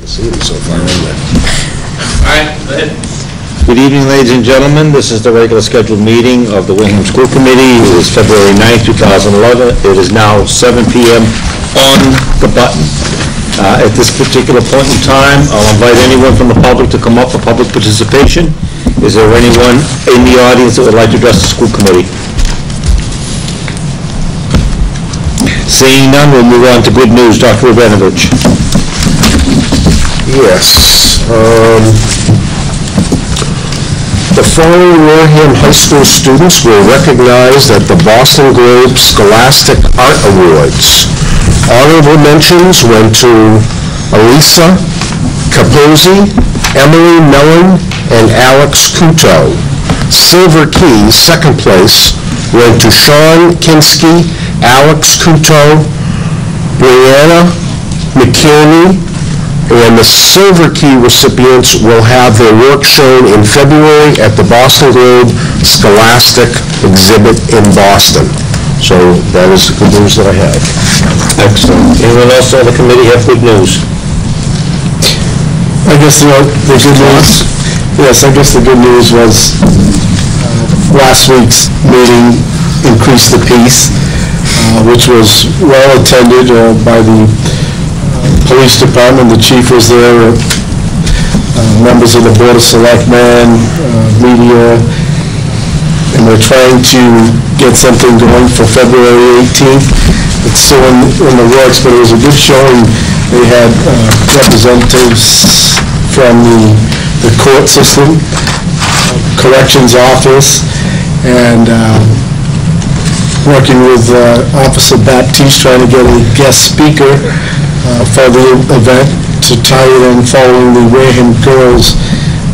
See it so far in there. All right, go ahead. Good evening, ladies and gentlemen. This is the regular scheduled meeting of the Wareham School Committee. It is February 9th, 2011. It is now 7 p.m. on the button. At this particular point in time, I'll invite anyone from the public to come up for public participation. Is there anyone in the audience that would like to address the school committee? Seeing none, we'll move on to good news. Dr. Rabinovich. Yes. The following Wareham High School students were recognized at the Boston Globe Scholastic Art Awards. Honorable mentions went to Elisa Capozzi, Emily Mellon, and Alex Couto. Silver Key, second place, went to Sean Kinski, Alex Couto, Brianna McKinney, and the Silver Key recipients will have their work shown in February at the Boston Globe Scholastic exhibit in Boston. So that is the good news that I have. Excellent. Anyone else on the committee have good news? I guess the good news, yes, I guess the good news was last week's meeting increased the peace, which was well attended by the police department. The chief was there, members of the Board of Selectmen, media, and we're trying to get something going for February 18th. It's still in the works, but it was a good showing. They had representatives from the court system, corrections office, and working with Officer Baptiste, trying to get a guest speaker for the event to tie it in following the Wareham girls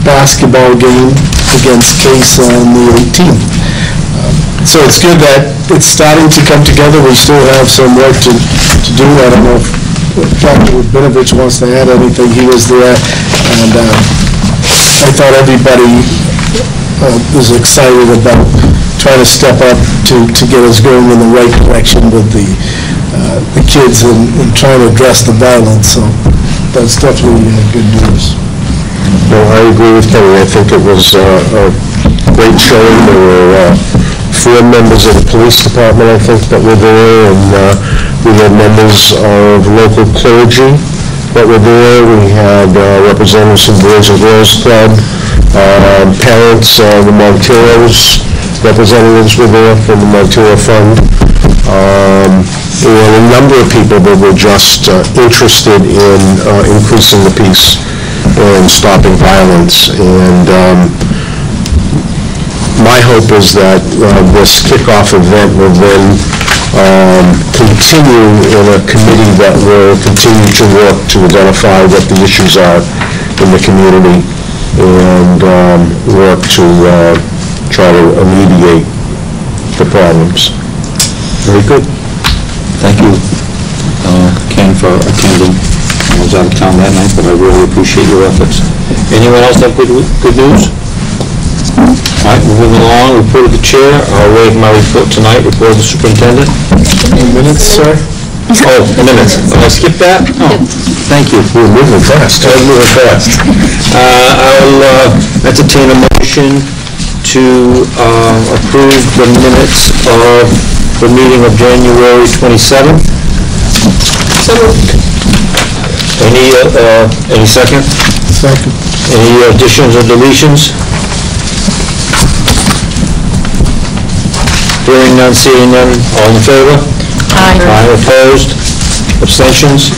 basketball game against Case on the 18th. So it's good that it's starting to come together. We still have some work to do. I don't know if Dr. Rabinovich wants to add anything. He was there, and I thought everybody was excited about trying to step up to get us going in the right direction with the kids and trying to address the violence. So that's definitely good news. No, I agree with Kenny. I think it was a great showing. There were 4 members of the police department, I think, that were there, and we had members of local clergy that were there. We had representatives from Boys and Girls Club, parents, the Monteros representatives were there from the Montero Fund, and a number of people that were just interested in increasing the peace and stopping violence. And my hope is that this kickoff event will then continue in a committee that will continue to work to identify what the issues are in the community and work to try to alleviate the problems. Very good. Thank you, Ken, for attending. I was out of town that night, but I really appreciate your efforts. Anyone else have good news? All right, moving along, report of the chair. I'll waive my report tonight. Report of the superintendent. Minutes, sir? Oh, minutes. Did I skip that? Oh, thank you. We're moving fast. We're moving fast. I'll entertain a motion to approve the minutes of the meeting of January 27th. So moved. Any second? Second. Any additions or deletions? Hearing none, seeing none, all in favor? Aye. Aye, opposed? Abstentions?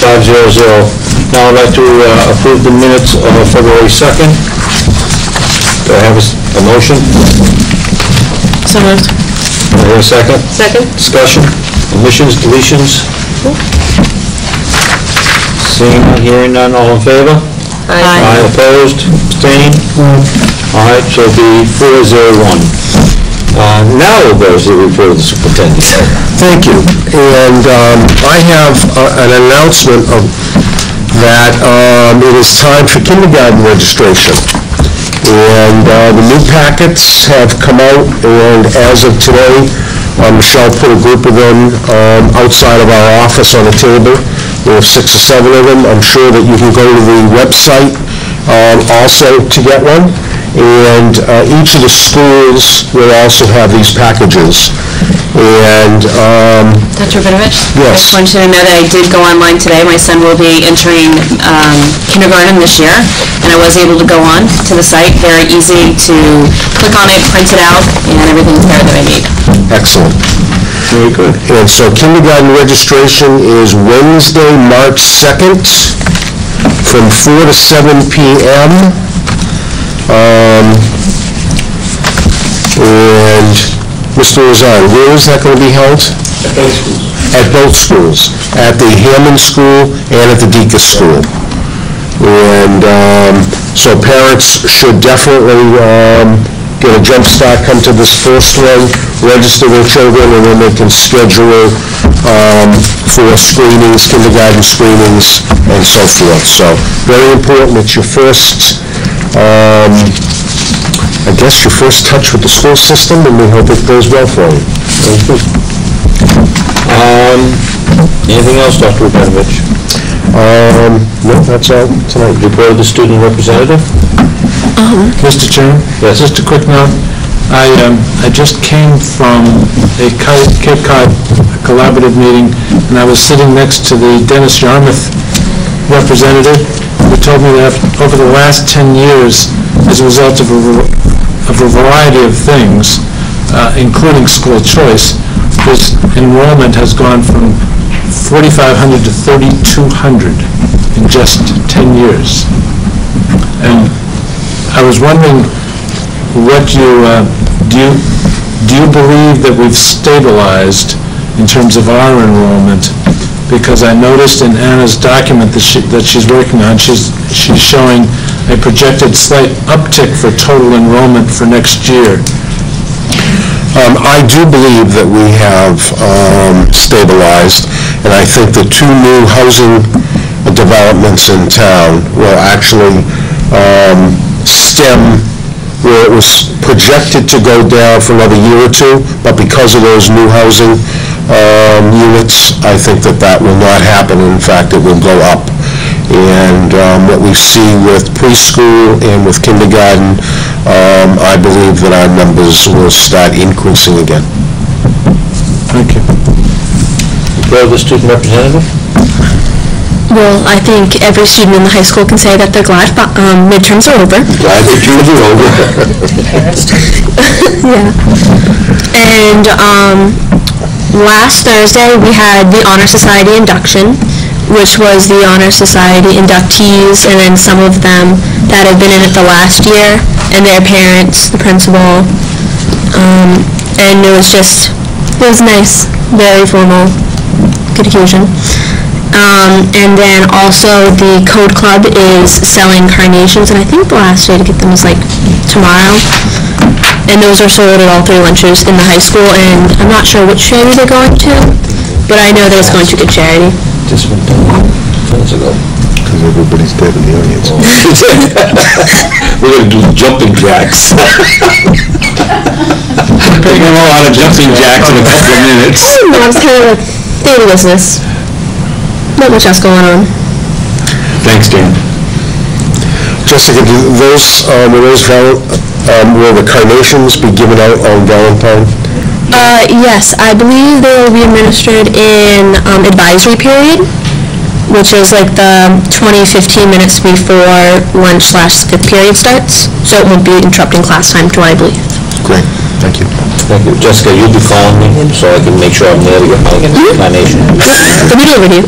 5-0-0. Now I'd like to approve the minutes of February 2nd. Do I have a motion? So moved. Do I hear a second? Second. Discussion? Omissions, deletions? Seeing none, hearing none, all in favor? Aye, opposed? Abstained? All right, so it'll be 4-0-1. Now we'll go to the report of the superintendent. Thank you. And I have an announcement that it is time for kindergarten registration. And the new packets have come out, and as of today, Michelle put a group of them outside of our office on a table We have 6 or 7 of them. I'm sure that you can go to the website also to get one. And each of the schools will also have these packages. And, Dr. Rabinovich? Yes. I just wanted you to know that I did go online today. My son will be entering kindergarten this year, and I was able to go on to the site. Very easy to click on it, print it out, and everything's there that I need. excellent. Very good. And so kindergarten registration is Wednesday, March 2nd, from 4 to 7 p.m. And Mr. Razan, where is that going to be held? At both schools. At the Hammond School and at the Deacon's School. And so parents should definitely get a jump start, come to this first one, register their children, and then they can schedule for screenings, kindergarten screenings, and so forth. So very important. It's your first, I guess, your first touch with the school system, and we hope it goes well for you. Very good. Anything else, Dr. Rabinovich? No, that's all tonight. Report of the student representative? Mr. Chairman? Yes. Just a quick note. I just came from a Cape Cod collaborative meeting, and I was sitting next to the Dennis Yarmouth representative, who told me that over the last 10 years, as a result of a variety of things, including school choice, his enrollment has gone from 4,500 to 3,200 in just 10 years. And I was wondering, what do you believe that we've stabilized in terms of our enrollment? Because I noticed in Anna's document that she's working on, she's showing a projected slight uptick for total enrollment for next year. I do believe that we have stabilized, and I think the 2 new housing developments in town will actually stem where it was projected to go down for another year or 2, but because of those new housing units, I think that will not happen. In fact, it will go up. And what we see with preschool and with kindergarten, I believe that our numbers will start increasing again. Thank you. Report of the student representative? Well, I think every student in the high school can say that they're glad midterms are over. Glad that you're over. Yeah. And last Thursday, we had the Honor Society induction, which was the Honor Society inductees, and then some of them that have been in it the last year, and their parents, the principal. And it was nice, very formal, good occasion. And then also the Code Club is selling carnations, and I think the last day to get them is like tomorrow. And those are sold at all 3 lunches in the high school, and I'm not sure which charity they're going to, but I know that it's going to a good charity. Just went down minutes ago. Because everybody's dead in the audience. We're going to do jumping jacks. We're going to know how to jumping jacks in a couple of minutes. No, it's kind of like daily business. Not much else going on. Thanks, Dan. Jessica, will the carnations be given out on Valentine? Yes, I believe they will be administered in advisory period, which is like the 20-15 minutes before lunch/fifth period starts, so it won't be interrupting class time too, I believe. Great, thank you. Thank you. Jessica, you'll be calling me so I can make sure I'm there to get my carnation. They'll be over you.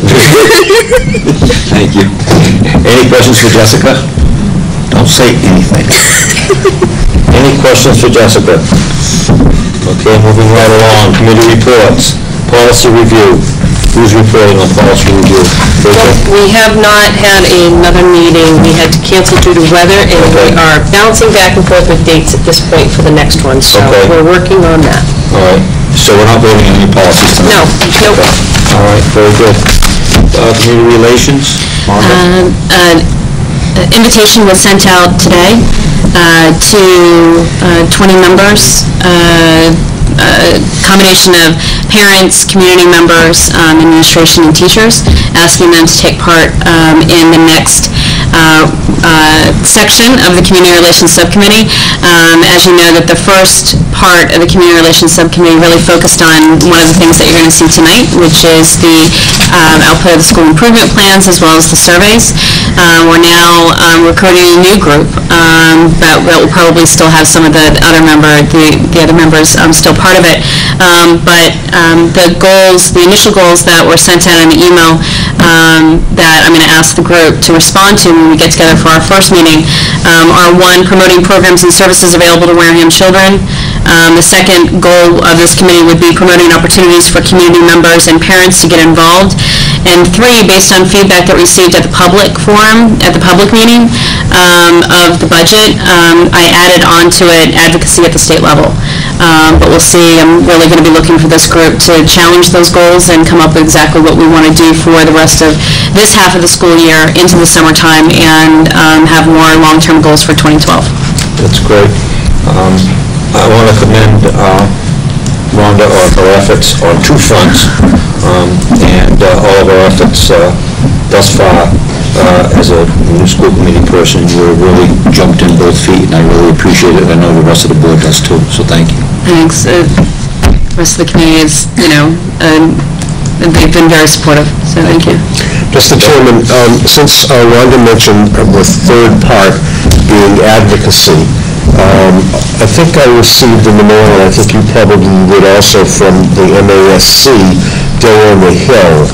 Thank you. Any questions for Jessica? Don't say anything. Any questions for Jessica? Okay, moving right along. Committee reports. Policy review. Who's reporting on policy review? Rachel? We have not had another meeting. We had to cancel due to weather, and we are bouncing back and forth with dates at this point for the next one, so Okay. we're working on that. All right. So we're not voting on any policies tonight? No, nope. All right, very good. Community relations? Margaret? An invitation was sent out today to 20 members, combination of parents, community members, administration, and teachers, asking them to take part in the next section of the Community Relations Subcommittee. As you know, that the first part of the Community Relations Subcommittee really focused on one of the things that you're going to see tonight, which is the output of the school improvement plans as well as the surveys. We're now recruiting a new group that will probably still have some of the other members still part of it. But the initial goals that were sent out in the email that I'm going to ask the group to respond to when we get together for our first meeting are: 1, promoting programs and services available to Wareham children. The second goal of this committee would be promoting opportunities for community members and parents to get involved. And 3, based on feedback that received at the public forum, at the public meeting of the budget, I added onto it advocacy at the state level. But we'll see. I'm really going to be looking for this group to challenge those goals and come up with exactly what we want to do for the rest of this half of the school year into the summertime and have more long-term goals for 2012. That's great. I want to commend Rhonda on her efforts on 2 fronts, and all of her efforts thus far as a new school committee person. You really jumped in both feet, and I really appreciate it. I know the rest of the board does too, so thank you. Thanks. The rest of the community is, they've been very supportive, so thank you. Mr. Chairman, since Rhonda mentioned the third part being advocacy, I think I received in the mail, and I think you probably would also, from the MASC, Day on the Hill,